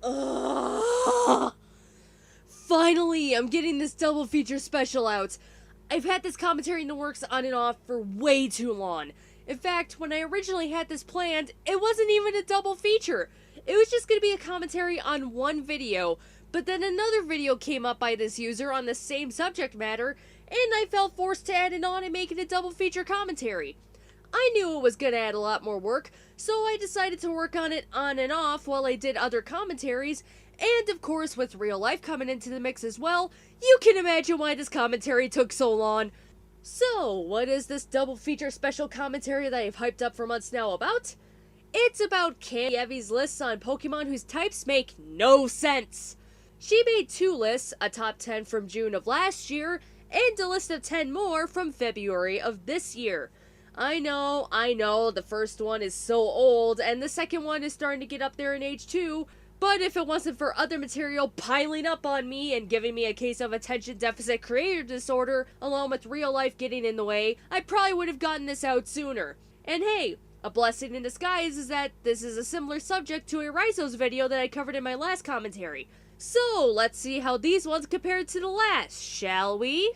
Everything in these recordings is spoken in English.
Ugh. Finally, I'm getting this double feature special out. I've had this commentary in the works on and off for way too long. In fact, when I originally had this planned, it wasn't even a double feature. It was just going to be a commentary on one video, but then another video came up by this user on the same subject matter, and I felt forced to add it on and make it a double feature commentary. I knew it was going to add a lot more work, so I decided to work on it on and off while I did other commentaries, and of course with real life coming into the mix as well, you can imagine why this commentary took so long. So, what is this double feature special commentary that I've hyped up for months now about? It's about Yevi's lists on Pokemon whose types make no sense. She made 2 lists, a top 10 from June of last year, and a list of 10 more from February of this year. I know, the first one is so old, and the second one is starting to get up there in age too, but if it wasn't for other material piling up on me and giving me a case of attention deficit creator disorder, along with real life getting in the way, I probably would have gotten this out sooner. And hey, a blessing in disguise is that this is a similar subject to Eryizo's video that I covered in my last commentary. So, let's see how these ones compare to the last, shall we?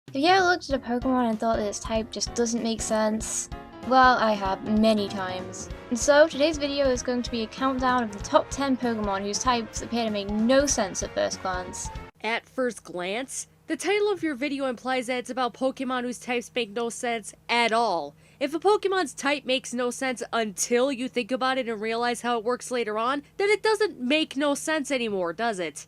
Have you ever looked at a Pokemon and thought that its type just doesn't make sense? Well, I have many times. And so, today's video is going to be a countdown of the top 10 Pokemon whose types appear to make no sense at first glance. At first glance? The title of your video implies that it's about Pokemon whose types make no sense at all. If a Pokemon's type makes no sense until you think about it and realize how it works later on, then it doesn't make no sense anymore, does it?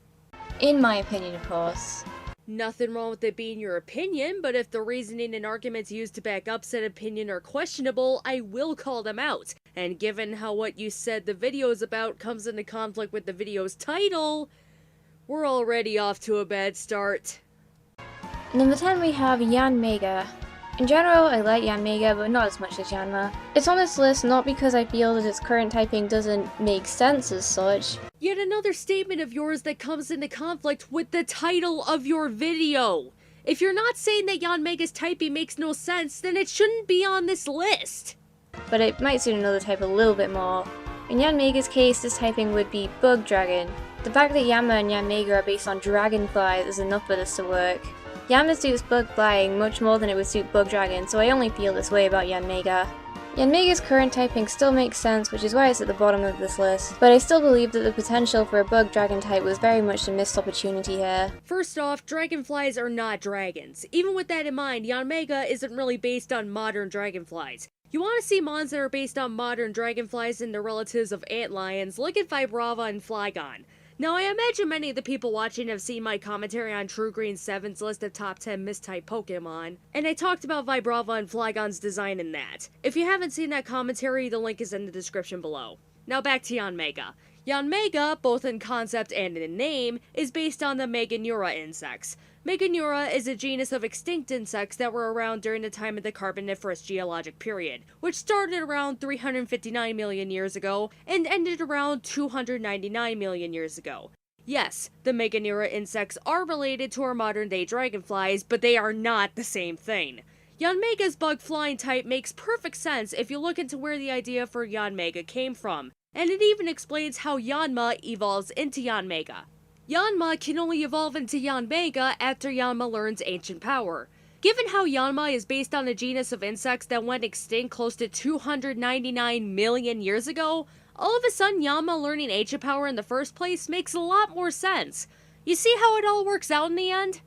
In my opinion, of course. Nothing wrong with it being your opinion, but if the reasoning and arguments used to back up said opinion are questionable, I will call them out. And given how what you said the video is about comes into conflict with the video's title, we're already off to a bad start. Number 10 we have Yanmega. In general, I like Yanmega, but not as much as Yanma. It's on this list not because I feel that its current typing doesn't make sense as such. Yet another statement of yours that comes into conflict with the title of your video. If you're not saying that Yanmega's typing makes no sense, then it shouldn't be on this list. But it might suit another type a little bit more. In Yanmega's case, this typing would be Bug Dragon. The fact that Yanma and Yanmega are based on dragonflies is enough for this to work. Yanma suits bug flying much more than it would suit Bug Dragon, so I only feel this way about Yanmega. Yanmega's current typing still makes sense, which is why it's at the bottom of this list, but I still believe that the potential for a Bug Dragon type was very much a missed opportunity here. First off, dragonflies are not dragons. Even with that in mind, Yanmega isn't really based on modern dragonflies. You want to see mons that are based on modern dragonflies and their relatives of antlions, look at Vibrava and Flygon. Now, I imagine many of the people watching have seen my commentary on True Green 7's list of top 10 mistyped Pokemon, and I talked about Vibrava and Flygon's design in that. If you haven't seen that commentary, the link is in the description below. Now back to Yanmega. Yanmega, both in concept and in name, is based on the Meganeura insects. Meganeura is a genus of extinct insects that were around during the time of the Carboniferous geologic period, which started around 359 million years ago and ended around 299 million years ago. Yes, the Meganeura insects are related to our modern-day dragonflies, but they are not the same thing. Yanmega's bug flying type makes perfect sense if you look into where the idea for Yanmega came from, and it even explains how Yanma evolves into Yanmega. Yanma can only evolve into Yanmega after Yanma learns Ancient Power. Given how Yanma is based on a genus of insects that went extinct close to 299 million years ago, all of a sudden Yanma learning Ancient Power in the first place makes a lot more sense. You see how it all works out in the end?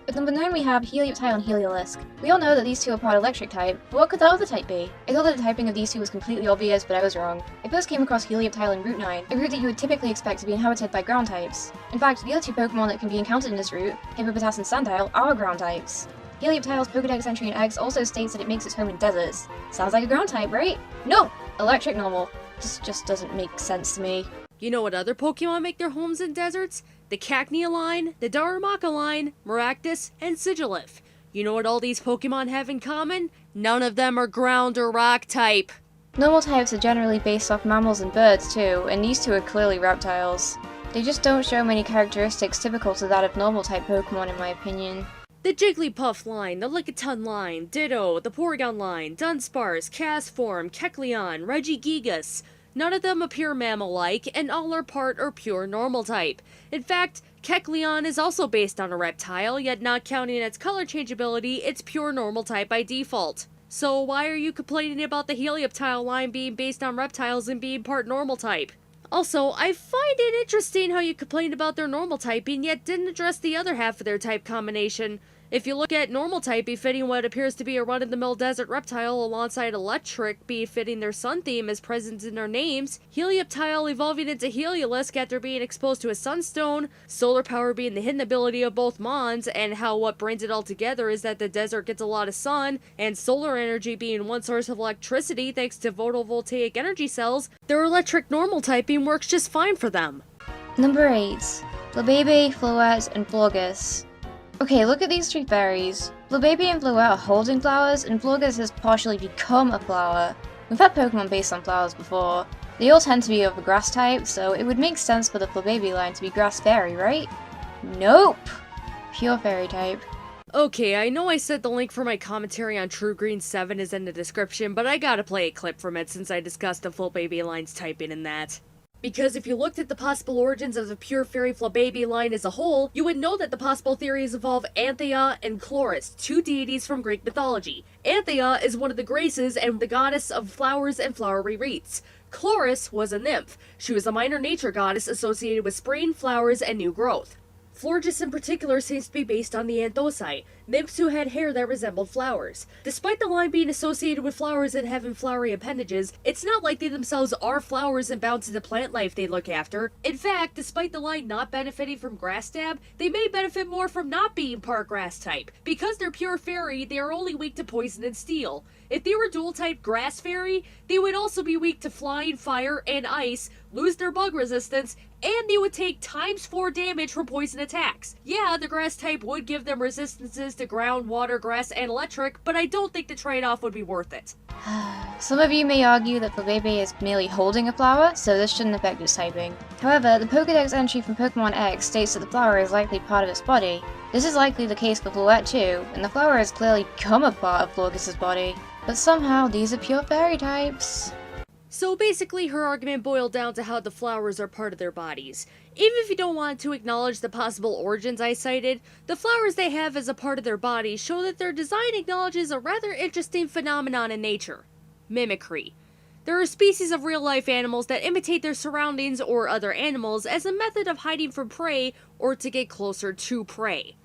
At number 9 we have Helioptile and Heliolisk. We all know that these two are part electric type, but what could the other type be? I thought that the typing of these two was completely obvious, but I was wrong. I first came across Helioptile in Route 9, a route that you would typically expect to be inhabited by ground types. In fact, the other two Pokemon that can be encountered in this route, Hippopotas and Sandile, are ground types. Helioptile's Pokedex entry in X also states that it makes its home in deserts. Sounds like a ground type, right? No! Electric normal. This just doesn't make sense to me. You know what other Pokemon make their homes in deserts? The Cacnea line, the Darumaka line, Maractus, and Sigilyph. You know what all these Pokemon have in common? None of them are ground or rock type. Normal types are generally based off mammals and birds too, and these two are clearly reptiles. They just don't show many characteristics typical to that of normal-type Pokemon in my opinion. The Jigglypuff line, the Lickitung line, Ditto, the Porygon line, Dunsparce, Castform, Kecleon, Regigigas. None of them appear mammal-like, and all are part or pure normal type. In fact, Kecleon is also based on a reptile, yet not counting its color changeability, it's pure normal type by default. So why are you complaining about the Helioptile line being based on reptiles and being part normal type? Also, I find it interesting how you complained about their normal typing, yet didn't address the other half of their type combination. If you look at normal type befitting what appears to be a run-of-the-mill desert reptile alongside electric befitting their sun theme as present in their names, Helioptile evolving into Heliolisk after being exposed to a sunstone, solar power being the hidden ability of both mons, and how what brings it all together is that the desert gets a lot of sun, and solar energy being one source of electricity thanks to photovoltaic energy cells, their electric normal typing works just fine for them. Number 8. Flabebe, Floette, and Florges. Okay, look at these three fairies. Flabebe and Floette are holding flowers, and Florges has partially become a flower. We've had Pokemon based on flowers before. They all tend to be of the grass type, so it would make sense for the Flabebe line to be grass fairy, right? Nope! Pure fairy type. Okay, I know I said the link for my commentary on True Green 7 is in the description, but I gotta play a clip from it since I discussed the Flabebe line's typing in that. Because if you looked at the possible origins of the pure fairy Flabebe line as a whole, you would know that the possible theories involve Anthea and Chloris, two deities from Greek mythology. Anthea is one of the Graces and the goddess of flowers and flowery wreaths. Chloris was a nymph. She was a minor nature goddess associated with spring, flowers, and new growth. Florges in particular seems to be based on the Anthosi, nymphs who had hair that resembled flowers. Despite the line being associated with flowers and having flowery appendages, it's not like they themselves are flowers and bound to the plant life they look after. In fact, despite the line not benefiting from grass stab, they may benefit more from not being part grass type. Because they're pure fairy, they are only weak to poison and steel. If they were dual type grass fairy, they would also be weak to flying, fire, and ice, lose their bug resistance, and they would take ×4 damage from poison attacks. Yeah, the grass type would give them resistances to ground, water, grass, and electric, but I don't think the trade-off would be worth it. Some of you may argue that Flabebe is merely holding a flower, so this shouldn't affect its typing. However, the Pokédex entry from Pokemon X states that the flower is likely part of its body. This is likely the case for Floette too, and the flower has clearly become a part of Florges' body. But somehow, these are pure fairy types. So basically, her argument boiled down to how the flowers are part of their bodies. Even if you don't want to acknowledge the possible origins I cited, the flowers they have as a part of their body show that their design acknowledges a rather interesting phenomenon in nature: mimicry. There are species of real-life animals that imitate their surroundings or other animals as a method of hiding from prey or to get closer to prey.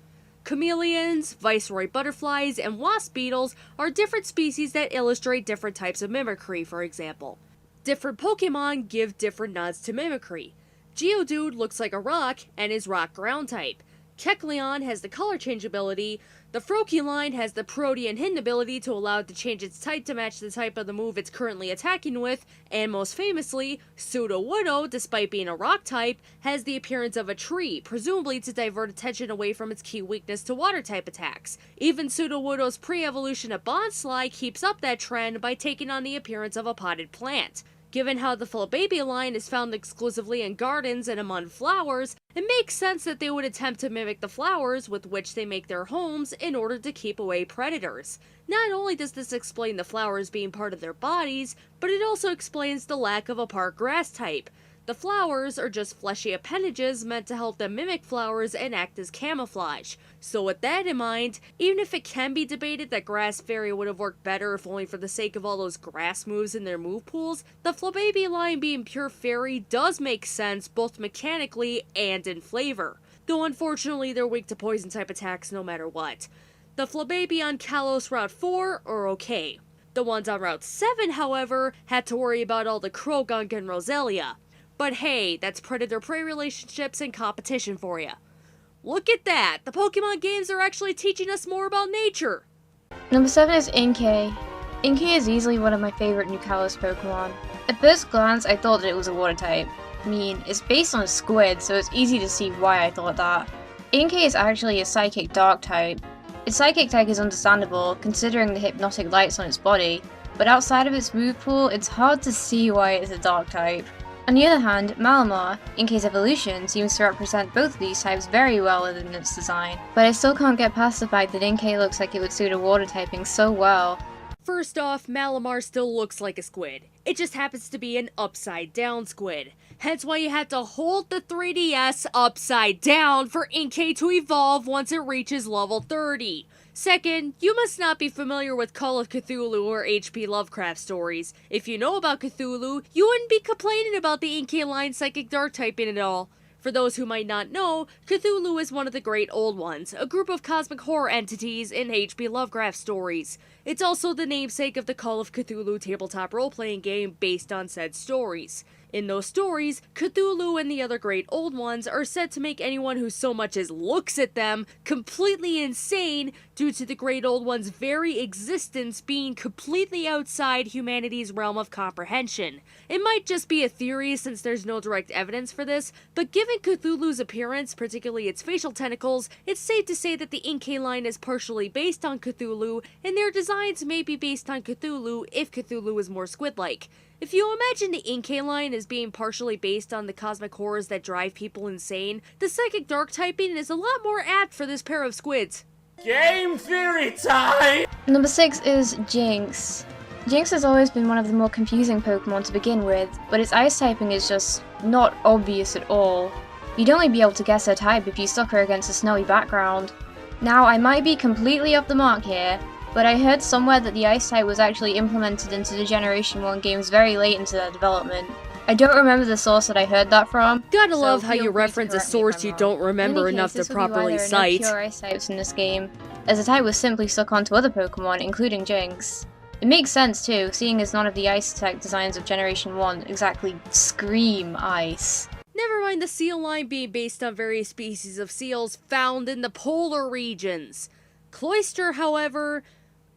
Chameleons, viceroy butterflies, and wasp beetles are different species that illustrate different types of mimicry, for example. Different Pokemon give different nods to mimicry. Geodude looks like a rock and is rock ground type. Kecleon has the color change ability. The Froakie line has the Protean hidden ability to allow it to change its type to match the type of the move it's currently attacking with, and most famously, Sudowoodo, despite being a rock type, has the appearance of a tree, presumably to divert attention away from its key weakness to water type attacks. Even Sudowoodo's pre-evolution of Bonsly keeps up that trend by taking on the appearance of a potted plant. Given how the Flabebe line is found exclusively in gardens and among flowers, it makes sense that they would attempt to mimic the flowers with which they make their homes in order to keep away predators. Not only does this explain the flowers being part of their bodies, but it also explains the lack of a part grass type. The flowers are just fleshy appendages meant to help them mimic flowers and act as camouflage. So with that in mind, even if it can be debated that Grass Fairy would have worked better if only for the sake of all those grass moves in their move pools, the Flabebe line being pure fairy does make sense both mechanically and in flavor. Though unfortunately they're weak to poison type attacks no matter what. The Flabebe on Kalos Route 4 are okay. The ones on Route 7, however, had to worry about all the Krogunk and Roselia. But hey, that's predator-prey relationships and competition for you. Look at that! The Pokemon games are actually teaching us more about nature! Number 7 is Inkay. Inkay is easily one of my favorite New Kalos Pokemon. At first glance, I thought that it was a water type. I mean, it's based on a squid, so it's easy to see why I thought that. Inkay is actually a Psychic Dark type. Its Psychic tag is understandable, considering the hypnotic lights on its body, but outside of its move pool, it's hard to see why it's a Dark type. On the other hand, Malamar, Inkay's evolution, seems to represent both of these types very well within its design, but I still can't get past the fact that Inkay looks like it would suit a water typing so well. First off, Malamar still looks like a squid. It just happens to be an upside down squid. Hence why you have to hold the 3DS upside down for Inkay to evolve once it reaches level 30. Second, you must not be familiar with Call of Cthulhu or H.P. Lovecraft stories. If you know about Cthulhu, you wouldn't be complaining about the Inkay line psychic dark typing at all. For those who might not know, Cthulhu is one of the Great Old Ones, a group of cosmic horror entities in H.P. Lovecraft stories. It's also the namesake of the Call of Cthulhu tabletop role-playing game based on said stories. In those stories, Cthulhu and the other Great Old Ones are said to make anyone who so much as looks at them completely insane due to the Great Old One's very existence being completely outside humanity's realm of comprehension. It might just be a theory since there's no direct evidence for this, but given Cthulhu's appearance, particularly its facial tentacles, it's safe to say that the Inkay line is partially based on Cthulhu, and their designs may be based on Cthulhu if Cthulhu is more squid-like. If you imagine the Inkay line as being partially based on the cosmic horrors that drive people insane, the psychic dark typing is a lot more apt for this pair of squids. Game theory time! Number 6 is Jinx. Jinx has always been one of the more confusing Pokemon to begin with, but its ice typing is just not obvious at all. You'd only be able to guess her type if you stuck her against a snowy background. Now, I might be completely off the mark here, but I heard somewhere that the ice type was actually implemented into the Generation 1 games very late into their development. I don't remember the source that I heard that from. Gotta so love how feel you free to reference a correct me if source I'm you wrong. don't remember In any enough case, to this would be why properly there are cite. no pure ice types in this game, as the type was simply stuck onto other Pokemon, including Jinx. It makes sense too, seeing as none of the ice tech designs of Generation 1 exactly scream ice. Never mind the seal line being based on various species of seals found in the polar regions. Cloyster, however,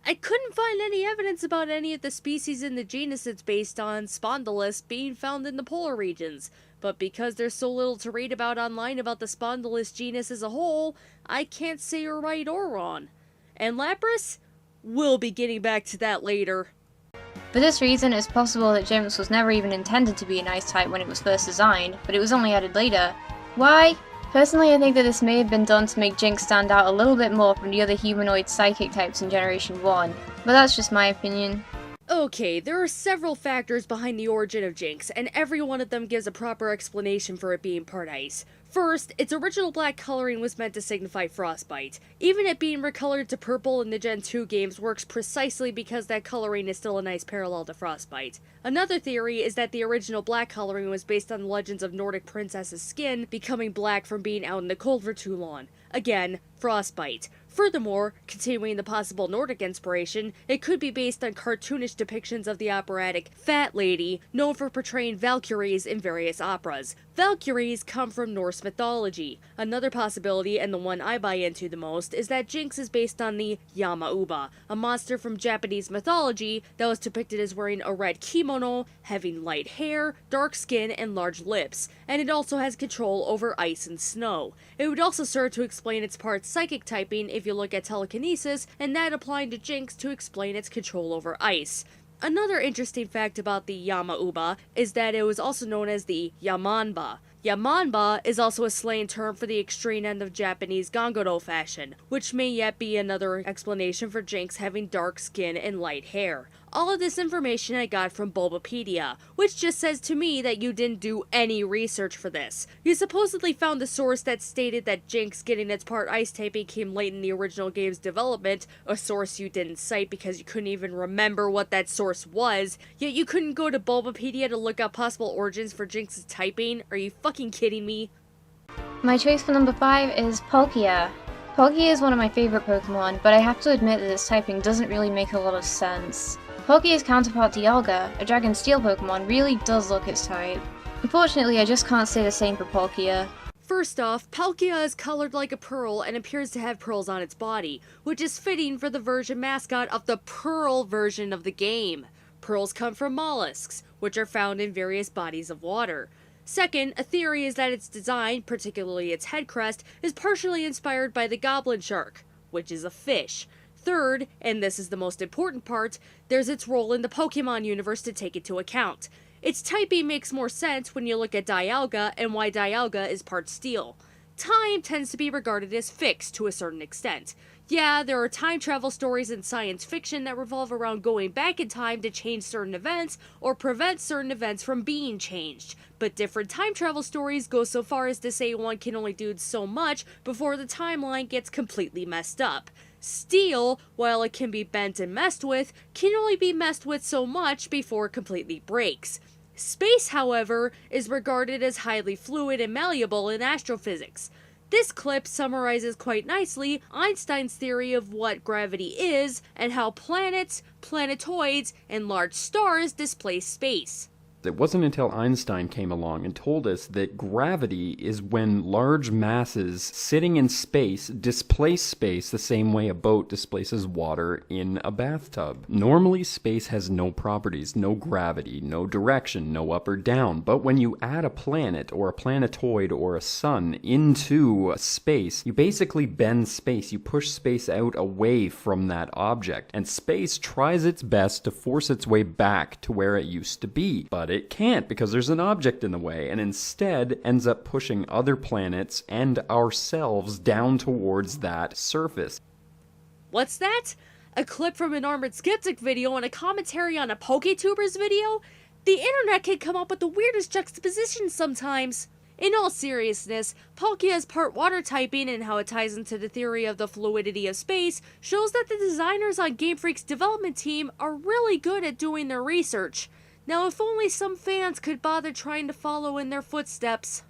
I couldn't find any evidence about any of the species in the genus it's based on, Spondylus, being found in the polar regions. But because there's so little to read about online about the Spondylus genus as a whole, I can't say you're right or wrong. And Lapras? We'll be getting back to that later. For this reason, it's possible that Jinx was never even intended to be an ice type when it was first designed, but it was only added later. Why? Personally, I think that this may have been done to make Jinx stand out a little bit more from the other humanoid psychic types in Generation 1, but that's just my opinion. Okay, there are several factors behind the origin of Jinx, and every one of them gives a proper explanation for it being part ice. First, its original black coloring was meant to signify frostbite. Even it being recolored to purple in the Gen 2 games works precisely because that coloring is still a nice parallel to frostbite. Another theory is that the original black coloring was based on the legends of Nordic princesses' skin becoming black from being out in the cold for too long. Again, frostbite. Furthermore, continuing the possible Nordic inspiration, it could be based on cartoonish depictions of the operatic Fat Lady, known for portraying Valkyries in various operas. Valkyries come from Norse mythology. Another possibility, and the one I buy into the most, is that Jinx is based on the Yama-uba, a monster from Japanese mythology that was depicted as wearing a red kimono, having light hair, dark skin, and large lips, and it also has control over ice and snow. It would also serve to explain its part psychic typing if you look at telekinesis, and that applying to Jinx to explain its control over ice. Another interesting fact about the Yama-uba is that it was also known as the Yamanba. Yamanba is also a slang term for the extreme end of Japanese Ganguro fashion, which may yet be another explanation for Jinx having dark skin and light hair. All of this information I got from Bulbapedia, which just says to me that you didn't do any research for this. You supposedly found a source that stated that Jinx getting its part ice typing came late in the original game's development, a source you didn't cite because you couldn't even remember what that source was, yet you couldn't go to Bulbapedia to look up possible origins for Jinx's typing? Are you fucking kidding me? My choice for number 5 is Palkia. Palkia is one of my favorite Pokemon, but I have to admit that its typing doesn't really make a lot of sense. Palkia's counterpart Dialga, a Dragon Steel Pokemon, really does look its type. Unfortunately, I just can't say the same for Palkia. First off, Palkia is colored like a pearl and appears to have pearls on its body, which is fitting for the version mascot of the Pearl version of the game. Pearls come from mollusks, which are found in various bodies of water. Second, a theory is that its design, particularly its head crest, is partially inspired by the goblin shark, which is a fish. Third, and this is the most important part, there's its role in the Pokémon universe to take into account. Its typing makes more sense when you look at Dialga and why Dialga is part steel. Time tends to be regarded as fixed to a certain extent. Yeah, there are time travel stories in science fiction that revolve around going back in time to change certain events or prevent certain events from being changed, but different time travel stories go so far as to say one can only do so much before the timeline gets completely messed up. Steel, while it can be bent and messed with, can only be messed with so much before it completely breaks. Space, however, is regarded as highly fluid and malleable in astrophysics. This clip summarizes quite nicely Einstein's theory of what gravity is and how planets, planetoids, and large stars displace space. It wasn't until Einstein came along and told us that gravity is when large masses sitting in space displace space the same way a boat displaces water in a bathtub. Normally, space has no properties, no gravity, no direction, no up or down, but when you add a planet or a planetoid or a sun into space, you basically bend space. You push space out away from that object, and space tries its best to force its way back to where it used to be, but it can't because there's an object in the way, and instead ends up pushing other planets and ourselves down towards that surface. What's that? A clip from an Armored Skeptic video and a commentary on a Pokétuber's video? The internet can come up with the weirdest juxtapositions sometimes. In all seriousness, Palkia's part water typing and how it ties into the theory of the fluidity of space shows that the designers on Game Freak's development team are really good at doing their research. Now, if only some fans could bother trying to follow in their footsteps.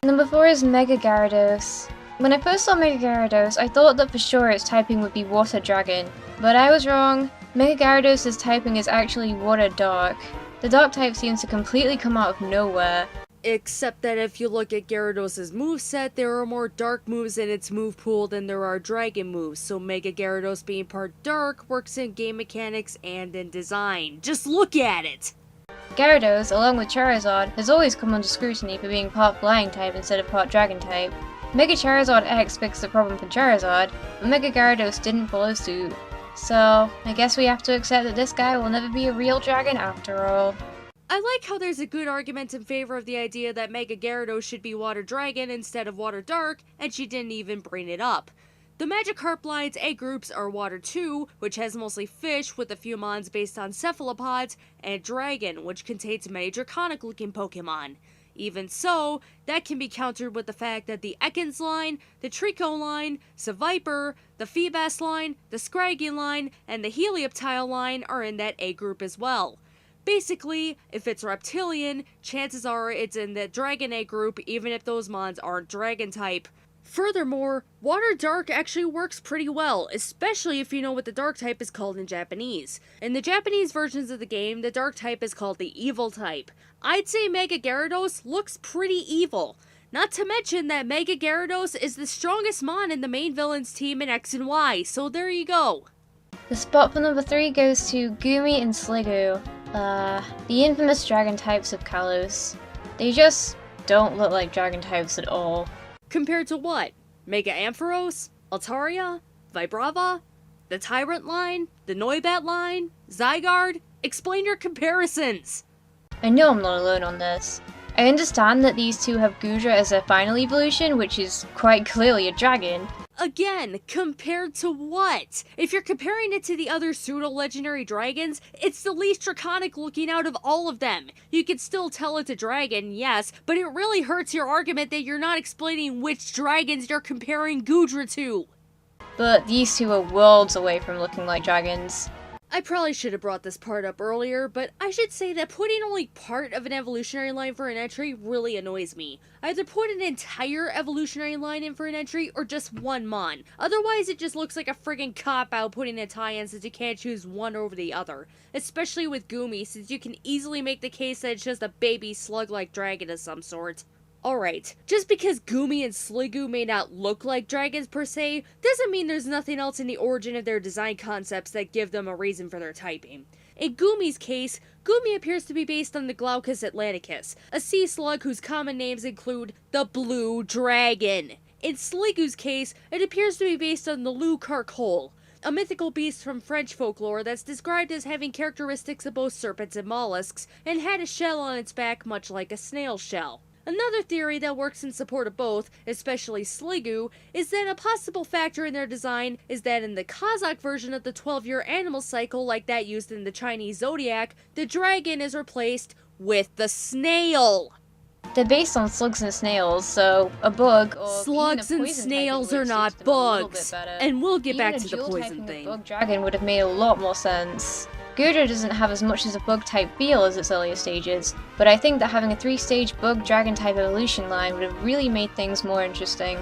Number 4 is Mega Gyarados. When I first saw Mega Gyarados, I thought that for sure its typing would be Water Dragon, but I was wrong. Mega Gyarados' typing is actually Water Dark. The Dark type seems to completely come out of nowhere. Except that if you look at Gyarados' moveset, there are more dark moves in its move pool than there are dragon moves, so Mega Gyarados being part dark works in game mechanics and in design. Just look at it! Gyarados, along with Charizard, has always come under scrutiny for being part Flying type instead of part Dragon type. Mega Charizard X fixed the problem for Charizard, but Mega Gyarados didn't follow suit. So, I guess we have to accept that this guy will never be a real dragon after all. I like how there's a good argument in favor of the idea that Mega Gyarados should be Water Dragon instead of Water Dark, and she didn't even bring it up. The Magikarp line's egg groups are Water 2, which has mostly fish with a few mons based on cephalopods, and Dragon, which contains many draconic-looking Pokemon. Even so, that can be countered with the fact that the Ekans line, the Trico line, Seviper, the Feebas line, the Scraggy line, and the Helioptile line are in that egg group as well. Basically, if it's reptilian, chances are it's in the Dragon Egg group even if those mons aren't Dragon type. Furthermore, Water Dark actually works pretty well, especially if you know what the Dark type is called in Japanese. In the Japanese versions of the game, the Dark type is called the Evil type. I'd say Mega Gyarados looks pretty evil. Not to mention that Mega Gyarados is the strongest mon in the main villain's team in X and Y, so there you go. The spot for number 3 goes to Goomy and Sliggoo. The infamous dragon types of Kalos. They just don't look like dragon types at all. Compared to what? Mega Ampharos? Altaria? Vibrava? The Tyrant line? The Noibat line? Zygarde? Explain your comparisons! I know I'm not alone on this. I understand that these two have Goodra as their final evolution, which is quite clearly a dragon. Again, compared to what? If you're comparing it to the other pseudo-legendary dragons, it's the least draconic looking out of all of them. You can still tell it's a dragon, yes, but it really hurts your argument that you're not explaining which dragons you're comparing Goodra to. But these two are worlds away from looking like dragons. I probably should have brought this part up earlier, but I should say that putting only part of an evolutionary line for an entry really annoys me. Either put an entire evolutionary line in for an entry, or just one mon. Otherwise, it just looks like a friggin' cop-out putting a tie-in since you can't choose one over the other. Especially with Goomy, since you can easily make the case that it's just a baby slug-like dragon of some sort. Alright, just because Goomy and Sliggoo may not look like dragons per se, doesn't mean there's nothing else in the origin of their design concepts that give them a reason for their typing. In Goomy's case, Goomy appears to be based on the Glaucus atlanticus, a sea slug whose common names include the Blue Dragon. In Sliggoo's case, it appears to be based on the Lu Carcole. a mythical beast from French folklore that's described as having characteristics of both serpents and mollusks, and had a shell on its back much like a snail shell. Another theory that works in support of both, especially Sliggoo, is that a possible factor in their design is that in the Kazakh version of the 12-year animal cycle like that used in the Chinese zodiac, the dragon is replaced with the snail. They're based on slugs and snails, so a bug or Slugs even a and poison snails typing are would not suit them a little bit bugs. better. And we'll get back Even to the a dual poison typing of thing. bug dragon would have made a lot more sense. Gurdra doesn't have as much as a bug type feel as its earlier stages, but I think that having a 3-stage bug dragon type evolution line would have really made things more interesting.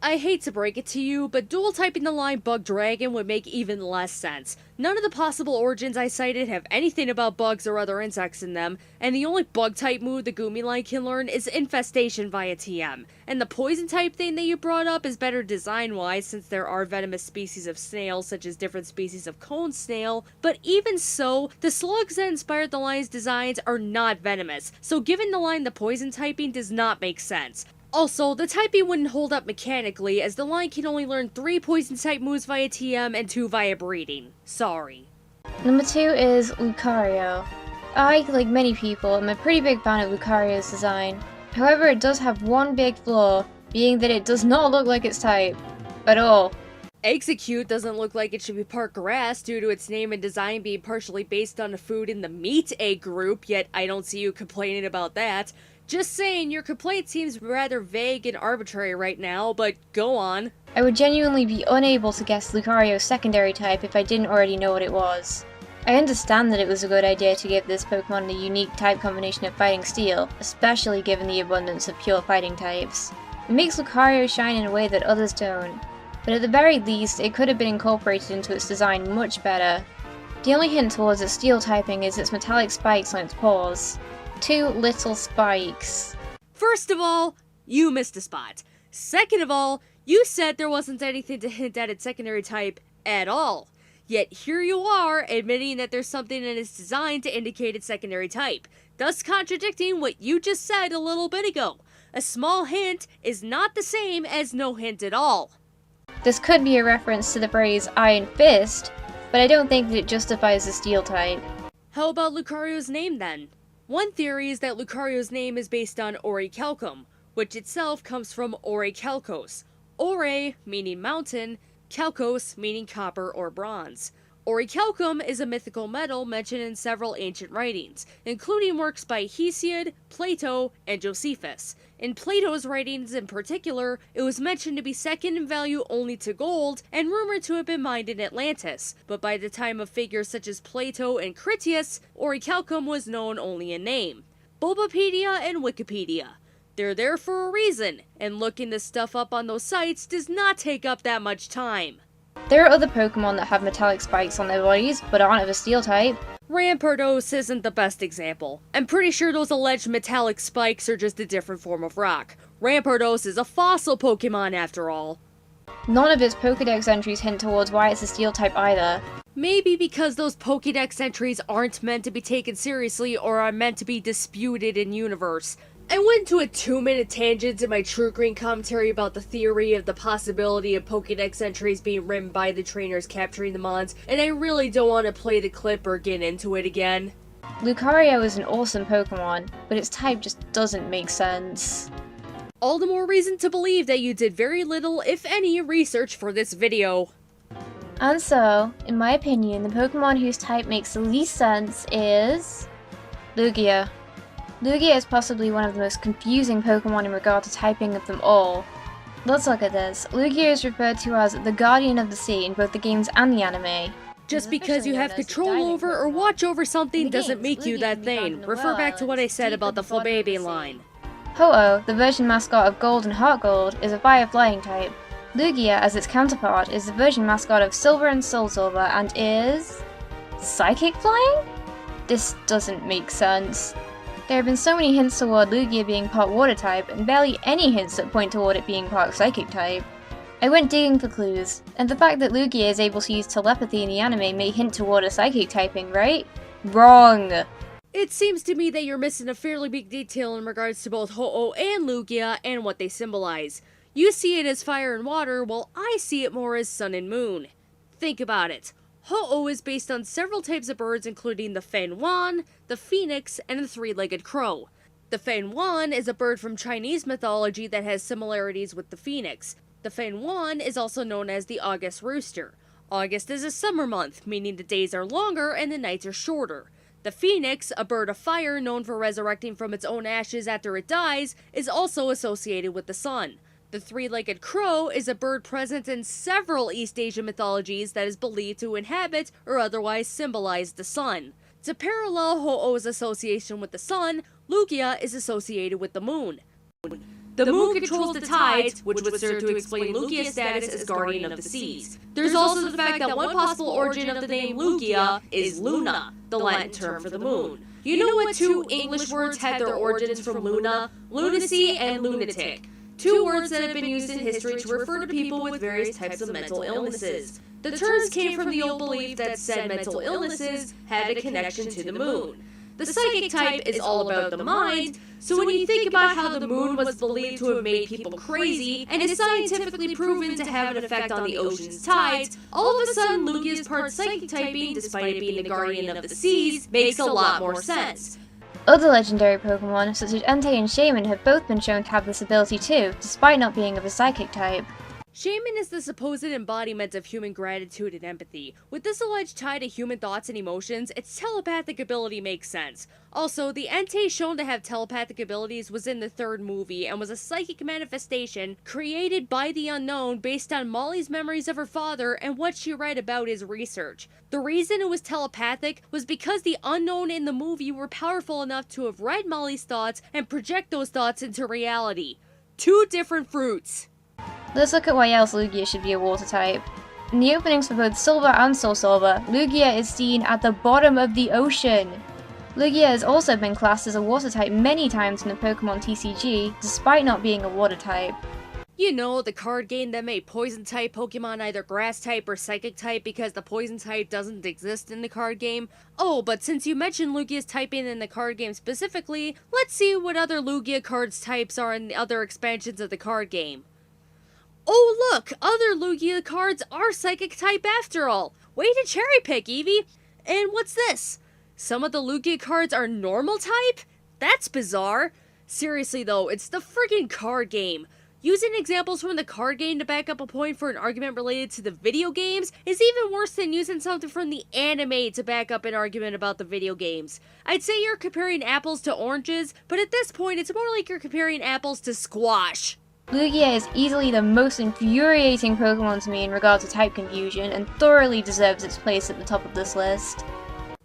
I hate to break it to you, but dual typing the line Bug Dragon would make even less sense. None of the possible origins I cited have anything about bugs or other insects in them, and the only bug type move the Goomy line can learn is Infestation via TM. And the poison type thing that you brought up is better design wise since there are venomous species of snails such as different species of cone snail, but even so, the slugs that inspired the line's designs are not venomous, so giving the line the poison typing does not make sense. Also, the typing wouldn't hold up mechanically, as the line can only learn 3 poison-type moves via TM and 2 via breeding. Sorry. Number 2 is Lucario. I, like many people, am a pretty big fan of Lucario's design. However, it does have one big flaw, being that it does not look like its type. At all. Execute doesn't look like it should be part grass due to its name and design being partially based on a food in the meat egg group, yet I don't see you complaining about that. Just saying, your complaint seems rather vague and arbitrary right now, but go on. I would genuinely be unable to guess Lucario's secondary type if I didn't already know what it was. I understand that it was a good idea to give this Pokemon a unique type combination of Fighting Steel, especially given the abundance of pure fighting types. It makes Lucario shine in a way that others don't, but at the very least, it could have been incorporated into its design much better. The only hint towards its steel typing is its metallic spikes on its paws. 2 little spikes. First of all, you missed a spot. Second of all, you said there wasn't anything to hint at its secondary type at all. Yet here you are, admitting that there's something in its design to indicate its secondary type, thus contradicting what you just said a little bit ago. A small hint is not the same as no hint at all. This could be a reference to the phrase Iron Fist, but I don't think that it justifies the steel type. How about Lucario's name then? One theory is that Lucario's name is based on Orichalcum, which itself comes from Orichalcos. Ore meaning mountain, Chalcos meaning copper or bronze. Orichalcum is a mythical metal mentioned in several ancient writings, including works by Hesiod, Plato, and Josephus. In Plato's writings in particular, it was mentioned to be second in value only to gold, and rumored to have been mined in Atlantis, but by the time of figures such as Plato and Critias, Orichalcum was known only in name. Bulbapedia and Wikipedia. They're there for a reason, and looking this stuff up on those sites does not take up that much time. There are other Pokemon that have metallic spikes on their bodies, but aren't of a steel type. Rampardos isn't the best example. I'm pretty sure those alleged metallic spikes are just a different form of rock. Rampardos is a fossil Pokemon after all. None of its Pokédex entries hint towards why it's a steel type either. Maybe because those Pokédex entries aren't meant to be taken seriously or are meant to be disputed in universe. I went to a 2-minute tangent in my True Green commentary about the theory of the possibility of Pokédex entries being written by the trainers capturing the mons, and I really don't want to play the clip or get into it again. Lucario is an awesome Pokemon, but its type just doesn't make sense. All the more reason to believe that you did very little, if any, research for this video. And so, in my opinion, the Pokemon whose type makes the least sense is Lugia. Lugia is possibly one of the most confusing Pokemon in regard to typing of them all. Let's look at this. Lugia is referred to as the Guardian of the Sea in both the games and the anime. Just because you have control over or watch over something doesn't make you that thing. Refer back to what I said about the Flabébé line. Ho-Oh, the version mascot of Gold and Heart Gold, is a fire flying type. Lugia, as its counterpart, is the version mascot of Silver and Soul Silver and is... psychic flying? This doesn't make sense. There have been so many hints toward Lugia being part water type, and barely any hints that point toward it being part psychic type. I went digging for clues, and the fact that Lugia is able to use telepathy in the anime may hint toward a psychic typing, right? Wrong! It seems to me that you're missing a fairly big detail in regards to both Ho-Oh and Lugia and what they symbolize. You see it as fire and water, while I see it more as sun and moon. Think about it. Ho-Oh is based on several types of birds including the Fan-wan, the phoenix, and the three-legged crow. The Fan-wan is a bird from Chinese mythology that has similarities with the phoenix. The Fan-wan is also known as the August rooster. August is a summer month, meaning the days are longer and the nights are shorter. The phoenix, a bird of fire known for resurrecting from its own ashes after it dies, is also associated with the sun. The three-legged crow is a bird present in several East Asian mythologies that is believed to inhabit or otherwise symbolize the sun. To parallel Ho-Oh's association with the sun, Lugia is associated with the moon. The moon controls the tides, which would serve to explain Lugia's status as guardian of the seas. There's also the fact that one possible origin of the name Lugia is Luna, the Latin term for the moon. You know what two English words had their origins from Luna? Lunacy and lunatic. Two words that have been used in history to refer to people with various types of mental illnesses. The terms came from the old belief that said mental illnesses had a connection to the moon. The psychic type is all about the mind, so when you think about how the moon was believed to have made people crazy, and is scientifically proven to have an effect on the ocean's tides, all of a sudden Lugia's part psychic typing, despite it being the guardian of the seas, makes a lot more sense. Other legendary Pokemon, such as Entei and Shaman, have both been shown to have this ability too, despite not being of a psychic type. Shaman is the supposed embodiment of human gratitude and empathy. With this alleged tie to human thoughts and emotions, its telepathic ability makes sense. Also, the Entei shown to have telepathic abilities was in the third movie and was a psychic manifestation created by the unknown based on Molly's memories of her father and what she read about his research. The reason it was telepathic was because the unknown in the movie were powerful enough to have read Molly's thoughts and project those thoughts into reality. Two different fruits. Let's look at why else Lugia should be a water type. In the openings for both Silver and Soul Silver, Lugia is seen at the bottom of the ocean. Lugia has also been classed as a water type many times in the Pokemon TCG, despite not being a water type. You know, the card game that made poison type Pokemon either grass type or psychic type because the poison type doesn't exist in the card game? Oh, but since you mentioned Lugia's typing in the card game specifically, let's see what other Lugia cards types are in the other expansions of the card game. Oh look! Other Lugia cards are psychic type after all! Way to cherry pick, Eevee! And what's this? Some of the Lugia cards are normal type? That's bizarre! Seriously though, it's the friggin' card game. Using examples from the card game to back up a point for an argument related to the video games is even worse than using something from the anime to back up an argument about the video games. I'd say you're comparing apples to oranges, but at this point it's more like you're comparing apples to squash. Lugia is easily the most infuriating Pokemon to me in regard to type confusion, and thoroughly deserves its place at the top of this list.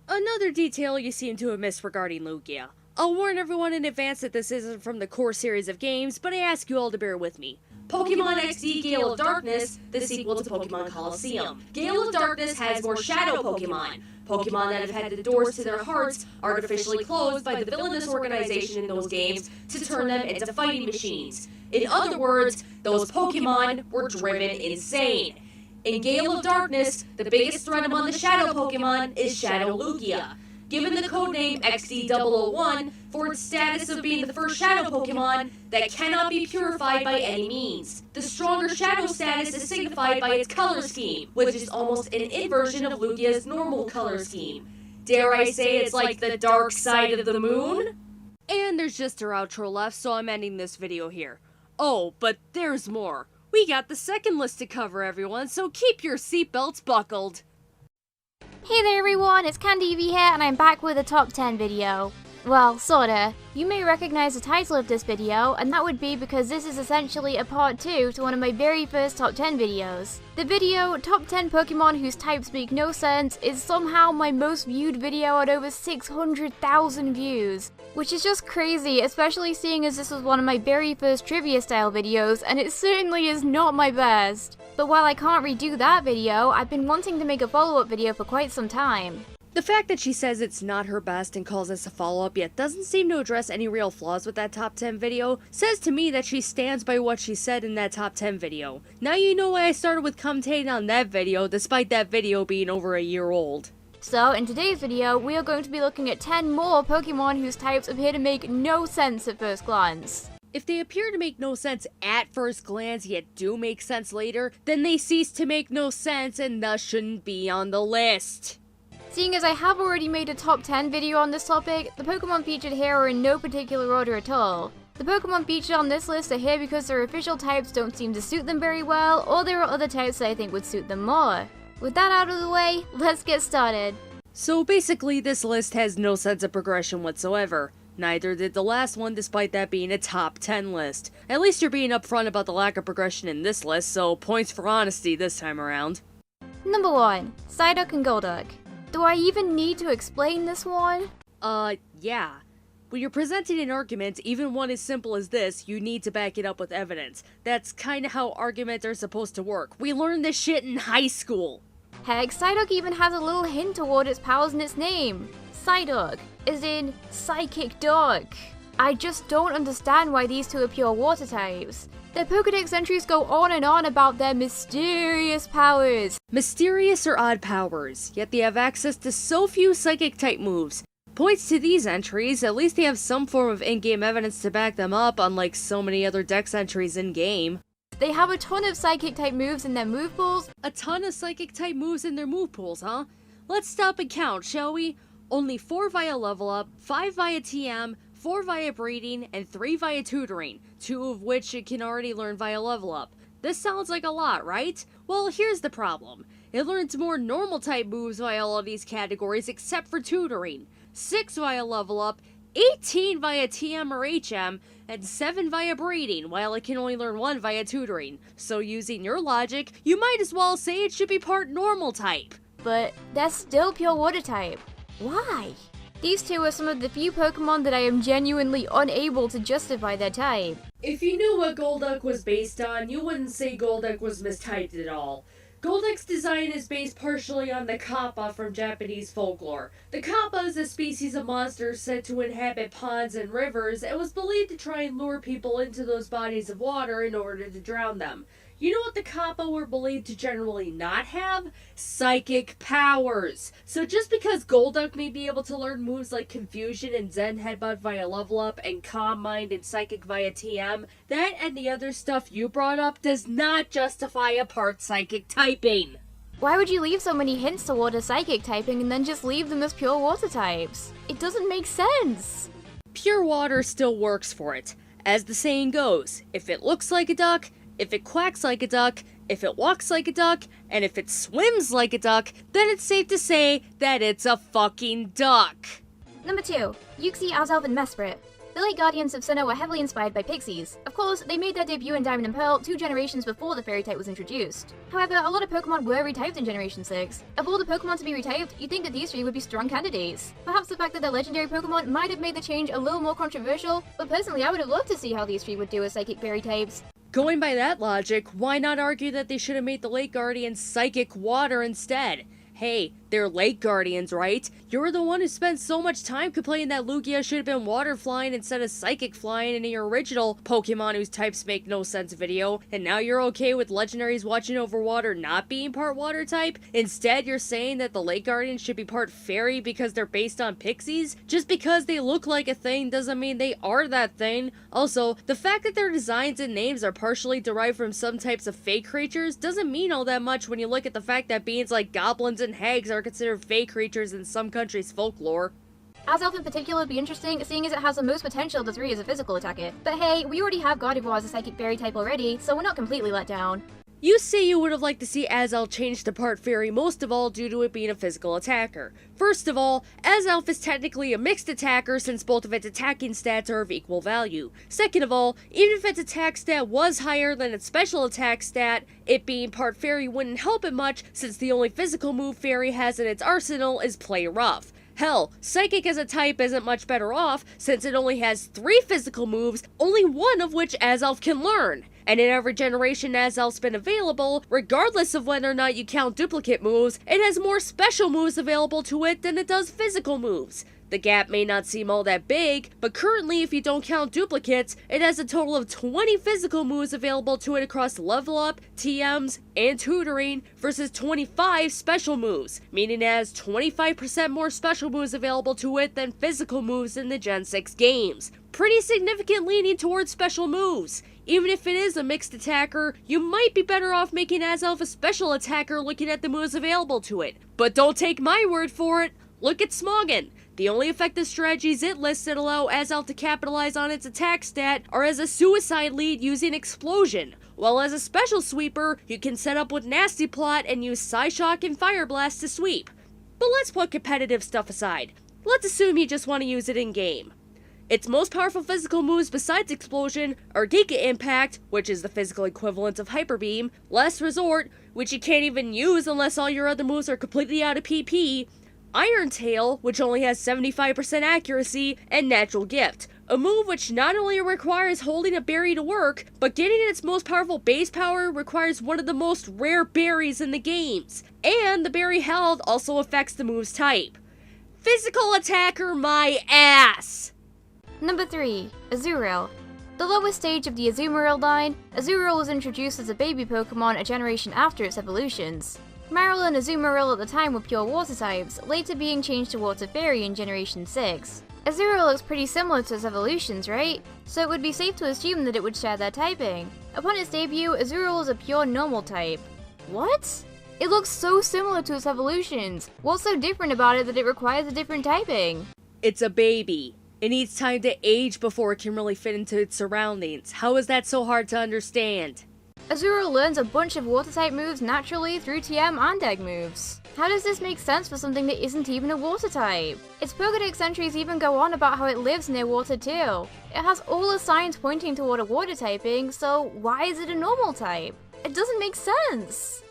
Another detail you seem to have missed regarding Lugia. I'll warn everyone in advance that this isn't from the core series of games, but I ask you all to bear with me. Pokemon XD Gale of Darkness, the sequel to Pokemon Colosseum. Gale of Darkness has more shadow Pokemon. Pokemon that have had the doors to their hearts artificially closed by the villainous organization in those games to turn them into fighting machines. In other words, those Pokemon were driven insane. In Gale of Darkness, the biggest threat among the shadow Pokemon is Shadow Lugia, given the codename XD001 for its status of being the first shadow Pokemon that cannot be purified by any means. The stronger shadow status is signified by its color scheme, which is almost an inversion of Lugia's normal color scheme. Dare I say it's like the dark side of the moon? And there's just our outro left, so I'm ending this video here. Oh, but there's more. We got the second list to cover, everyone, so keep your seatbelts buckled. Hey there everyone, it's CandyV here and I'm back with a top 10 video. Well, sorta. You may recognize the title of this video, and that would be because this is essentially a part 2 to one of my very first top 10 videos. The video, Top 10 Pokemon Whose Types Make No Sense, is somehow my most viewed video at over 600,000 views. Which is just crazy, especially seeing as this was one of my very first trivia style videos, and it certainly is not my best. But while I can't redo that video, I've been wanting to make a follow-up video for quite some time. The fact that she says it's not her best and calls this a follow-up yet doesn't seem to address any real flaws with that top 10 video says to me that she stands by what she said in that top 10 video. Now you know why I started with commentating on that video despite that video being over a year old. So, in today's video, we are going to be looking at 10 more Pokemon whose types appear to make no sense at first glance. If they appear to make no sense at first glance yet do make sense later, then they cease to make no sense and thus shouldn't be on the list. Seeing as I have already made a top 10 video on this topic, the Pokemon featured here are in no particular order at all. The Pokemon featured on this list are here because their official types don't seem to suit them very well, or there are other types that I think would suit them more. With that out of the way, let's get started. So basically this list has no sense of progression whatsoever. Neither did the last one, despite that being a top 10 list. At least you're being upfront about the lack of progression in this list, so points for honesty this time around. Number 1. Psyduck and Golduck. Do I even need to explain this one? Yeah. When you're presenting an argument, even one as simple as this, you need to back it up with evidence. That's kinda how arguments are supposed to work. We learned this shit in high school. Heck, Psyduck even has a little hint toward its powers in its name. Psyduck, as in Psychic Dog. I just don't understand why these two are pure water types. Their Pokédex entries go on and on about their mysterious powers. Mysterious or odd powers, yet they have access to so few psychic type moves. Points to these entries, at least they have some form of in-game evidence to back them up, unlike so many other dex entries in-game. They have a ton of psychic type moves in their move pools. A ton of psychic type moves in their move pools, huh? Let's stop and count, shall we? Only 4 via level up, 5 via TM, 4 via breeding, and 3 via tutoring, 2 of which it can already learn via level up. This sounds like a lot, right? Well, here's the problem. It learns more normal type moves via all of these categories except for tutoring. 6 via level up, 18 via TM or HM, and 7 via breeding, while it can only learn 1 via tutoring. So using your logic, you might as well say it should be part normal type. But that's still pure water type. Why? These two are some of the few Pokemon that I am genuinely unable to justify their type. If you knew what Golduck was based on, you wouldn't say Golduck was mistyped at all. Golduck's design is based partially on the kappa from Japanese folklore. The kappa is a species of monster said to inhabit ponds and rivers and was believed to try and lure people into those bodies of water in order to drown them. You know what the kappa were believed to generally not have? Psychic powers. So just because Golduck may be able to learn moves like Confusion and Zen Headbutt via level up and Calm Mind and Psychic via TM, that and the other stuff you brought up does not justify a part psychic typing. Why would you leave so many hints toward a psychic typing and then just leave them as pure water types? It doesn't make sense. Pure water still works for it. As the saying goes, if it looks like a duck, if it quacks like a duck, if it walks like a duck, and if it swims like a duck, then it's safe to say that it's a fucking duck. Number 2. Uxie, Azelf, and Mesprit. The late Guardians of Sinnoh were heavily inspired by pixies. Of course, they made their debut in Diamond and Pearl 2 generations before the fairy type was introduced. However, a lot of Pokemon were retyped in Generation 6. Of all the Pokemon to be retyped, you'd think that these 3 would be strong candidates. Perhaps the fact that they're legendary Pokemon might have made the change a little more controversial, but personally I would have loved to see how these 3 would do as psychic fairy types. Going by that logic, why not argue that they should have made the Lake Guardians psychic water instead? Hey, they're Lake Guardians, right? You're the one who spent so much time complaining that Lugia should have been water flying instead of psychic flying in your original Pokemon whose types make no sense video, and now you're okay with legendaries watching over water not being part water type? Instead, you're saying that the Lake Guardians should be part fairy because they're based on pixies? Just because they look like a thing doesn't mean they are that thing. Also, the fact that their designs and names are partially derived from some types of fake creatures doesn't mean all that much when you look at the fact that beings like goblins and hags are considered fake creatures in some countries' folklore. Azelf in particular would be interesting, seeing as it has the most potential of the 3 as a physical attacker. But hey, we already have Gardevoir as a psychic fairy type already, so we're not completely let down. You say you would have liked to see Azelf change to part fairy most of all due to it being a physical attacker. First of all, Azelf is technically a mixed attacker since both of its attacking stats are of equal value. Second of all, even if its attack stat was higher than its special attack stat, it being part fairy wouldn't help it much since the only physical move fairy has in its arsenal is Play Rough. Hell, Psychic as a type isn't much better off since it only has 3 physical moves, only one of which Azelf can learn. And in every generation Azelf's been available, regardless of whether or not you count duplicate moves, it has more special moves available to it than it does physical moves. The gap may not seem all that big, but currently, if you don't count duplicates, it has a total of 20 physical moves available to it across Level Up, TMs, and Tutoring, versus 25 special moves, meaning it has 25% more special moves available to it than physical moves in the Gen 6 games. Pretty significant leaning towards special moves. Even if it is a mixed attacker, you might be better off making Azelf a special attacker looking at the moves available to it. But don't take my word for it, look at Smoggin. The only effective strategies it lists that allow Azelf to capitalize on its attack stat are as a suicide lead using Explosion, while as a special sweeper, you can set up with Nasty Plot and use Psyshock and Fire Blast to sweep. But let's put competitive stuff aside. Let's assume you just want to use it in-game. Its most powerful physical moves besides Explosion are Giga Impact, which is the physical equivalent of Hyper Beam, Last Resort, which you can't even use unless all your other moves are completely out of PP, Iron Tail, which only has 75% accuracy, and Natural Gift, a move which not only requires holding a berry to work, but getting its most powerful base power requires one of the most rare berries in the games, and the berry held also affects the move's type. Physical attacker my ass! Number 3. Azurill. The lowest stage of the Azumarill line, Azurill was introduced as a baby Pokemon a generation after its evolutions. Marill and Azumarill at the time were pure water types, later being changed to Water Fairy in Generation 6. Azurill looks pretty similar to its evolutions, right? So it would be safe to assume that it would share their typing. Upon its debut, Azurill is a pure normal type. What? It looks so similar to its evolutions. What's so different about it that it requires a different typing? It's a baby. It needs time to age before it can really fit into its surroundings. How is that so hard to understand? Azurill learns a bunch of water-type moves naturally through TM and egg moves. How does this make sense for something that isn't even a water type? Its Pokédex entries even go on about how it lives near water too. It has all the signs pointing toward a water typing, so why is it a normal type? It doesn't make sense!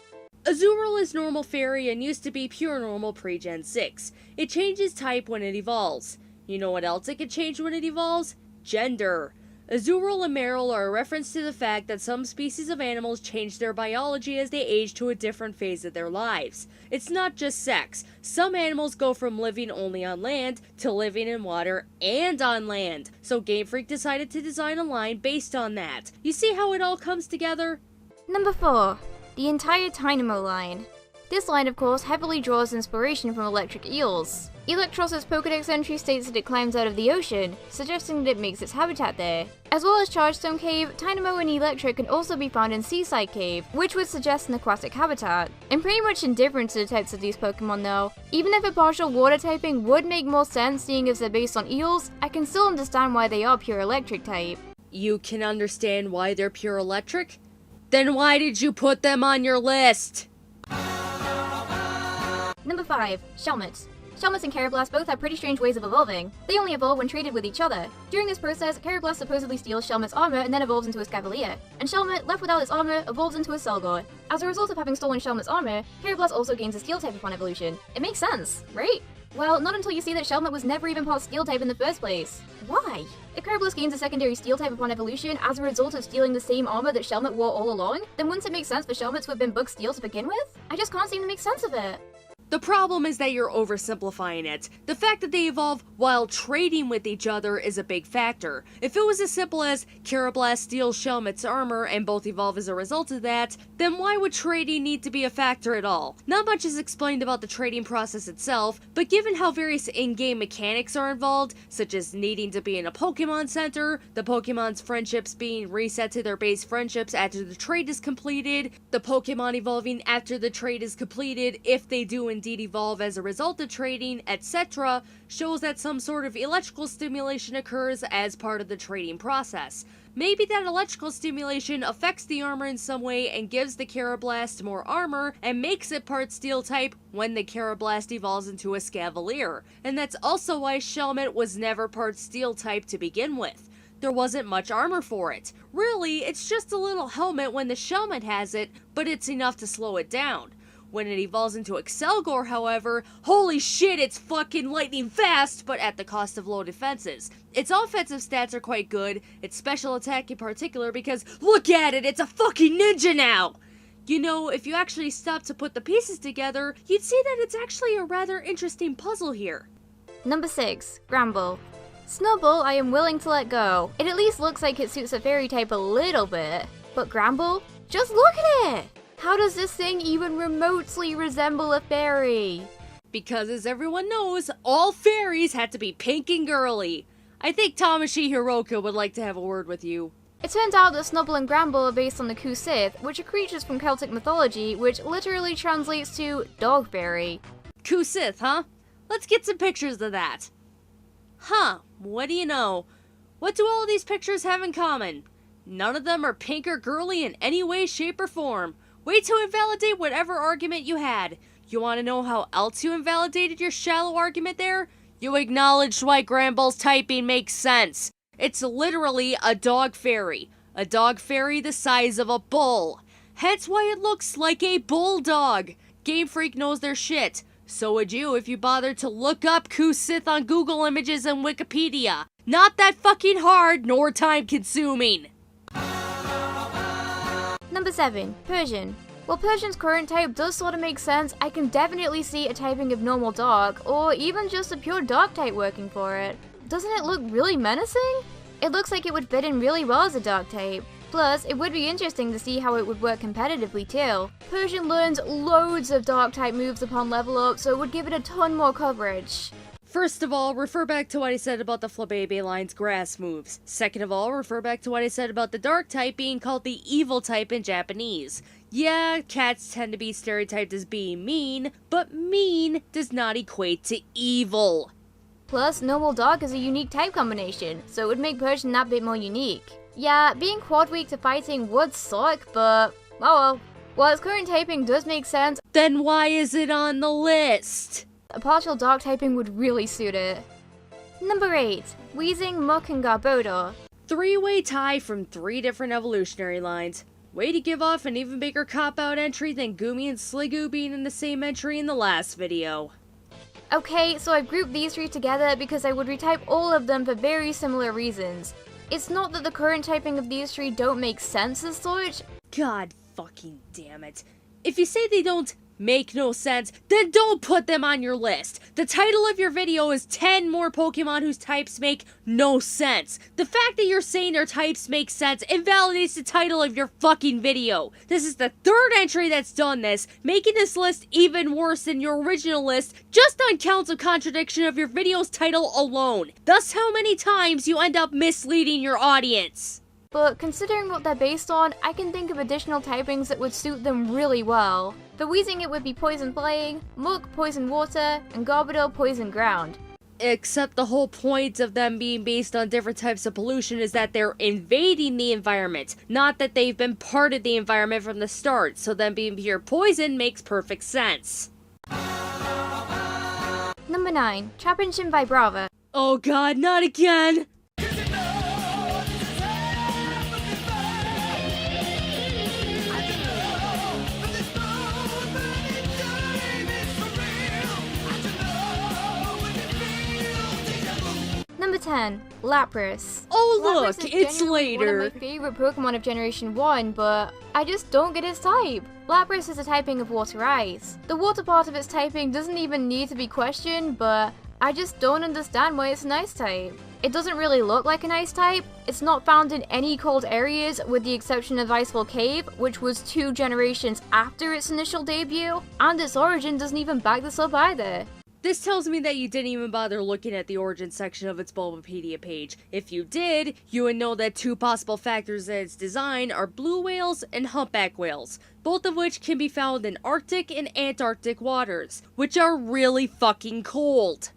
Azurill is normal fairy and used to be pure normal pre-Gen 6. It changes type when it evolves. You know what else it can change when it evolves? Gender. Azurill and Marill are a reference to the fact that some species of animals change their biology as they age to a different phase of their lives. It's not just sex. Some animals go from living only on land to living in water and on land. So Game Freak decided to design a line based on that. You see how it all comes together? Number 4. The entire Tynamo line. This line, of course, heavily draws inspiration from electric eels. Electros's Pokédex entry states that it climbs out of the ocean, suggesting that it makes its habitat there. As well as Chargestone Cave, Tynamo and Electric can also be found in Seaside Cave, which would suggest an aquatic habitat. I'm pretty much indifferent to the types of these Pokemon though. Even if a partial water typing would make more sense seeing as they're based on eels, I can still understand why they are pure electric type. You can understand why they're pure electric? Then why did you put them on your list? Number 5. Shelmet. Shelmet and Carablast both have pretty strange ways of evolving. They only evolve when traded with each other. During this process, Carablast supposedly steals Shelmet's armor and then evolves into a Scavalier. And Shelmet, left without its armor, evolves into a Selgor. As a result of having stolen Shelmet's armor, Carablast also gains a Steel type upon evolution. It makes sense, right? Well, not until you see that Shelmet was never even part Steel type in the first place. Why? If Carablast gains a secondary Steel type upon evolution as a result of stealing the same armor that Shelmet wore all along, then wouldn't it make sense for Shelmet to have been booked Steel to begin with? I just can't seem to make sense of it. The problem is that you're oversimplifying it. The fact that they evolve while trading with each other is a big factor. If it was as simple as Carablast steals Shelmet's armor and both evolve as a result of that, then why would trading need to be a factor at all? Not much is explained about the trading process itself, but given how various in-game mechanics are involved, such as needing to be in a Pokémon Center, the Pokémon's friendships being reset to their base friendships after the trade is completed, the Pokémon evolving after the trade is completed if they do indeed evolve as a result of trading, etc., shows that some sort of electrical stimulation occurs as part of the trading process. Maybe that electrical stimulation affects the armor in some way and gives the Carablast more armor and makes it part Steel type when the Carablast evolves into a Scavalier. And that's also why Shelmet was never part Steel type to begin with. There wasn't much armor for it. Really, it's just a little helmet when the Shelmet has it, but it's enough to slow it down. When it evolves into Excelgor, however, holy shit, it's fucking lightning fast, but at the cost of low defenses. Its offensive stats are quite good, its special attack in particular, because look at it, it's a fucking ninja now! You know, if you actually stop to put the pieces together, you'd see that it's actually a rather interesting puzzle here. Number 6. Gramble. Snubbull I am willing to let go. It at least looks like it suits a fairy type a little bit. But Gramble? Just look at it! How does this thing even remotely resemble a fairy? Because as everyone knows, all fairies had to be pink and girly. I think Tamashi Hiroka would like to have a word with you. It turns out that Snubbull and Gramble are based on the Kusith, which are creatures from Celtic mythology, which literally translates to dog fairy. Kusith, huh? Let's get some pictures of that. Huh, what do you know? What do all of these pictures have in common? None of them are pink or girly in any way, shape, or form. Way to invalidate whatever argument you had. You want to know how else you invalidated your shallow argument there? You acknowledged why Gramble's typing makes sense. It's literally a dog fairy. A dog fairy the size of a bull. Hence why it looks like a bulldog. Game Freak knows their shit. So would you if you bothered to look up Kusith on Google Images and Wikipedia. Not that fucking hard nor time consuming. Number 7. Persian. While Persian's current type does sort of make sense, I can definitely see a typing of normal dog, or even just a pure dog type working for it. Doesn't it look really menacing? It looks like it would fit in really well as a dog type. Plus, it would be interesting to see how it would work competitively too. Persian learns loads of dog type moves upon level up, so it would give it a ton more coverage. First of all, refer back to what I said about the Flabébé line's grass moves. Second of all, refer back to what I said about the dark type being called the evil type in Japanese. Yeah, cats tend to be stereotyped as being mean, but mean does not equate to evil. Plus, normal dog is a unique type combination, so it would make Persian that bit more unique. Yeah, being quad weak to fighting would suck, but oh well. While its current typing does make sense, then why is it on the list? A partial dog typing would really suit it. Number 8. Weezing, Muk, and Garbodor. Three-way tie from 3 different evolutionary lines. Way to give off an even bigger cop-out entry than Goomy and Sliggoo being in the same entry in the last video. Okay, so I've grouped these 3 together because I would retype all of them for very similar reasons. It's not that the current typing of these 3 don't make sense as such. God fucking damn it. If you say they don't make no sense, then don't put them on your list. The title of your video is 10 more Pokemon whose types make no sense. The fact that you're saying their types make sense invalidates the title of your fucking video. This is the 3rd entry that's done this, making this list even worse than your original list just on counts of contradiction of your video's title alone. Thus how many times you end up misleading your audience. But considering what they're based on, I can think of additional typings that would suit them really well. For Weezing it would be Poison Flying, Muk Poison Water, and Garbodor Poison Ground. Except the whole point of them being based on different types of pollution is that they're invading the environment, not that they've been part of the environment from the start, so them being pure poison makes perfect sense. Number 9. Trapinch Vibrava. Oh god, not again! Number 10. Lapras. Oh Lapras look, is it's genuinely later! one of my favorite Pokemon of Generation 1, but I just don't get its type. Lapras is a typing of Water Ice. The water part of its typing doesn't even need to be questioned, but I just don't understand why it's an Ice type. It doesn't really look like an Ice type. It's not found in any cold areas with the exception of Icefall Cave, which was 2 generations after its initial debut, and its origin doesn't even back this up either. This tells me that you didn't even bother looking at the origin section of its Bulbapedia page. If you did, you would know that 2 possible factors in its design are blue whales and humpback whales, both of which can be found in Arctic and Antarctic waters, which are really fucking cold.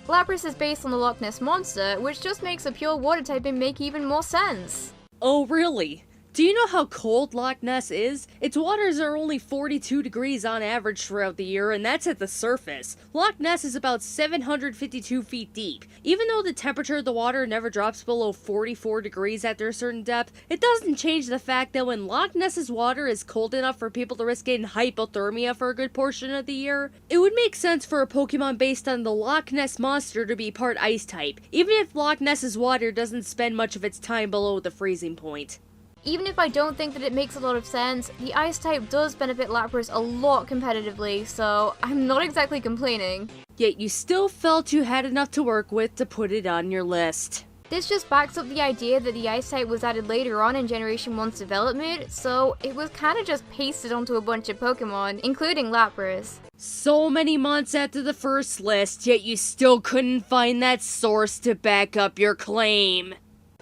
Lapras is based on the Loch Ness Monster, which just makes a pure water typing make even more sense. Oh really? Do you know how cold Loch Ness is? Its waters are only 42 degrees on average throughout the year, and that's at the surface. Loch Ness is about 752 feet deep. Even though the temperature of the water never drops below 44 degrees after a certain depth, it doesn't change the fact that when Loch Ness's water is cold enough for people to risk getting hypothermia for a good portion of the year, it would make sense for a Pokemon based on the Loch Ness Monster to be part Ice type, even if Loch Ness's water doesn't spend much of its time below the freezing point. Even if I don't think that it makes a lot of sense, the Ice type does benefit Lapras a lot competitively, so I'm not exactly complaining. yet you still felt you had enough to work with to put it on your list. This just backs up the idea that the ice type was added later on in Generation 1's development, so it was kinda just pasted onto a bunch of Pokemon, including Lapras. So many months after the first list, yet you still couldn't find that source to back up your claim.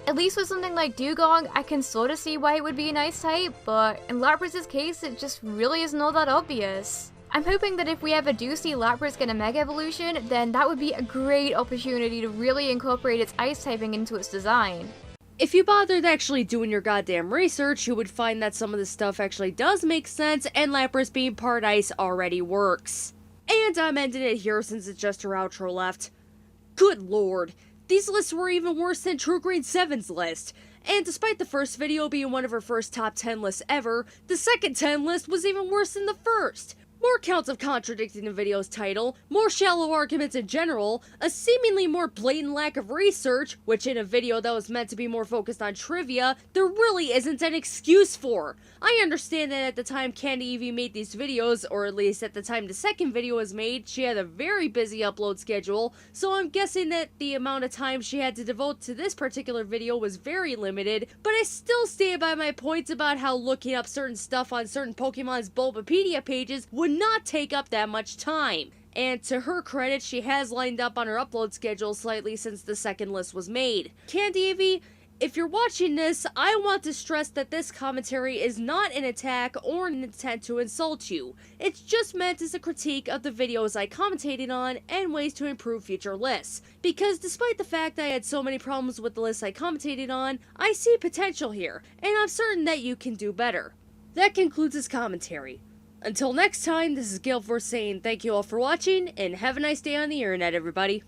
At least with something like Dugong, I can sorta see why it would be an ice type, but in Lapras' case, it just really isn't all that obvious. I'm hoping that if we ever do see Lapras get a Mega Evolution, then that would be a great opportunity to really incorporate its ice typing into its design. If you bothered actually doing your goddamn research, you would find that some of this stuff actually does make sense, and Lapras being part ice already works. And I'm ending it here since it's just her outro left. Good lord, these lists were even worse than True Green 7's list. And despite the first video being one of her first top 10 lists ever, the second 10 list was even worse than the first. More counts of contradicting the video's title, more shallow arguments in general, a seemingly more blatant lack of research, which in a video that was meant to be more focused on trivia, there really isn't an excuse for. I understand that at the time Candy Eevee made these videos, or at least at the time the second video was made, she had a very busy upload schedule, so I'm guessing that the amount of time she had to devote to this particular video was very limited, but I still stand by my points about how looking up certain stuff on certain Pokemon's Bulbapedia pages would not take up that much time. And to her credit, she has lined up on her upload schedule slightly since the second list was made. Candy Eevee, if you're watching this, I want to stress that this commentary is not an attack or an intent to insult you. It's just meant as a critique of the videos I commentated on and ways to improve future lists. Because despite the fact that I had so many problems with the lists I commentated on, I see potential here, and I'm certain that you can do better. That concludes this commentary. Until next time, this is Galeforce saying thank you all for watching, and have a nice day on the internet, everybody.